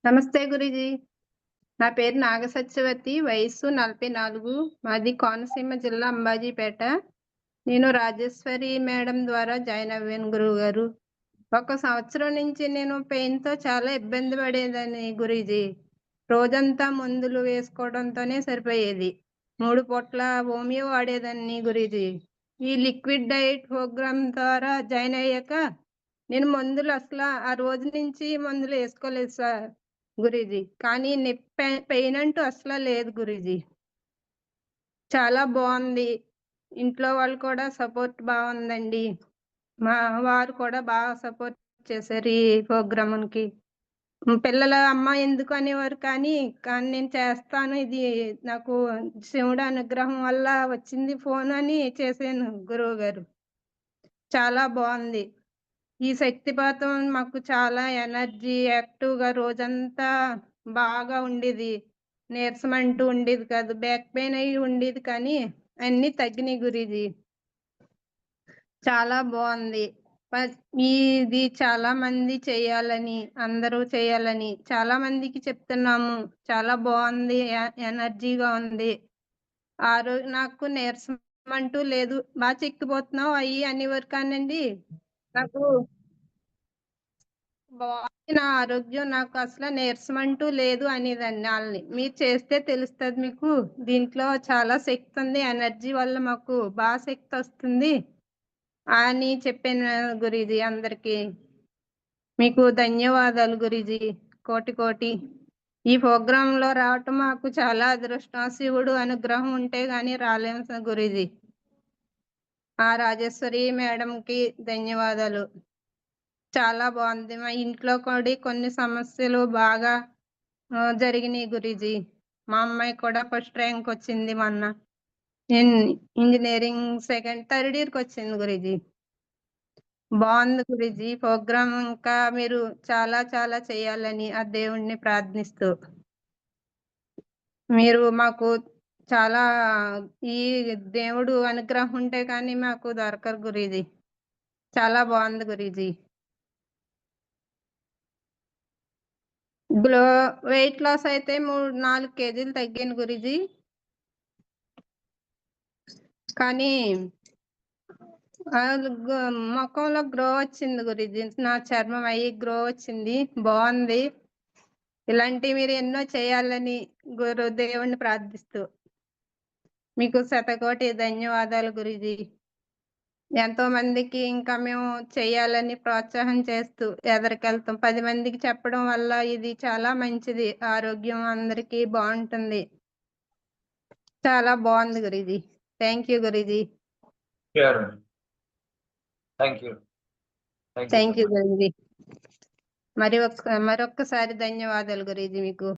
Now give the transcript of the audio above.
నమస్తే గురూజీ. నా పేరు నాగసత్యవతి. వయస్సు 44. మాది కోనసీమ జిల్లా అంబాజీపేట. నేను రాజేశ్వరి మేడం ద్వారా జాయిన్ అవ్వాను గురువుగారు. ఒక సంవత్సరం నుంచి నేను పెయిన్‌తో చాలా ఇబ్బంది పడేదాన్ని గురూజీ. రోజంతా మందులు వేసుకోవడంతోనే సరిపోయేది. 3 పూట్ల హోమియో వాడేదాన్ని గురూజీ. ఈ లిక్విడ్ డైట్ ప్రోగ్రామ్ ద్వారా జాయిన్ అయ్యాక నేను మందులు ఆ రోజు నుంచి మందులు ఏసుకోలేదు గురూజీ. కానీ పెయిన్ అంటూ అసల లేదు గురూజీ. చాలా బావుంది. ఇంట్లో వాళ్ళు కూడా సపోర్ట్ బావుందండి. మా వారు కూడా బాగా సపోర్ట్ చేశారు ఈ ప్రోగ్రామ్‌కి. పిల్లలు అమ్మ ఎందుకు అనేవారు కానీ నేను చేస్తాను. ఇది నాకు శివుడి అనుగ్రహం వల్ల వచ్చింది ఫోను అని చేశాను గురువుగారు. చాలా బావుంది. ఈ శక్తిపాతం మాకు చాలా ఎనర్జీ, యాక్టివ్‌గా రోజంతా బాగా ఉండేది. నీరసం అంటూ ఉండేది కాదు. బ్యాక్ పెయిన్ అయి ఉండేది కానీ అన్నీ తగ్గినాయి గురూజీ. చాలా బావుంది. ప ఇది చాలా మంది చేయాలని, అందరూ చేయాలని చాలా మందికి చెప్తున్నాము. చాలా బావుంది. ఎనర్జీగా ఉంది. నాకు నీరసం అంటూ లేదు. చెక్కిపోతున్నావు అయ్యి అనేవారు కానండి. నాకు బావుంది. నా ఆరోగ్యం నాకు అసల నీరసం అంటూ లేదు అనేదాన్ని ఆళ్ళని. మీరు చేస్తే తెలుస్తది మీకు. దీంట్లో చాలా శక్తి ఉంది. ఎనర్జీ వల్ల మాకు శక్తొస్తుంది అని చెప్పాను గురూజీ అందరికి. మీకు ధన్యవాదాలు గురూజీ. కోటి కోటి. ఈ ప్రోగ్రామ్‌లో రావటం మాకు చాలా అదృష్టం. శివుడు అనుగ్రహం ఉంటే గాని రాలేము గురూజీ. రాజేశ్వరి మేడంకి ధన్యవాదాలు. చాలా బావుంది. మా ఇంట్లో కూడా కొన్ని సమస్యలు బాగా జరిగినాయి గురూజీ. మా అమ్మాయి కూడా ఫస్ట్ ర్యాంక్ వచ్చింది మొన్న. ఇన్ ఇంజినీరింగ్ థర్డ్ ఇయర్‌కొచ్చింది గురూజీ. బావుంది గురూజీ. ప్రోగ్రామ్ ఇంకా మీరు చాలా చాలా చేయాలని ఆ దేవుడిని ప్రార్థిస్తూ. మీరు మాకు చాలా ఈ దేవుడు అనుగ్రహం ఉంటే కానీ మాకు దొరకరు గురూజీ. చాలా బావుంది గురూజీ. గ్లో వెయిట్ లాస్ అయితే 4 కేజీలు తగ్గాను గురూజీ. కానీ మొఖంలో గ్లో వచ్చింది గురూజీ. నా చర్మం గ్లో వచ్చింది. బావుంది. ఇలాంటివి మీరు ఎన్నో చేయాలని దేవుడిని ప్రార్థిస్తూ. మీకు శతకోటి ధన్యవాదాలు గురూజీ. ఎంతో మందికి ఇంకా మేము చేయాలని ప్రోత్సాహం చేస్తూ ఎదరికెళ్తాం. 10 మందికి చెప్పడం వల్ల ఇది చాలా మంచిది. ఆరోగ్యం అందరికీ బావుంటుంది. చాలా బావుంది Guruji. Thank you Guruji. Sure. Thank you. Thank you so thank you much. Guruji. మరొక్కసారి ధన్యవాదాలు గురూజీ మీకు.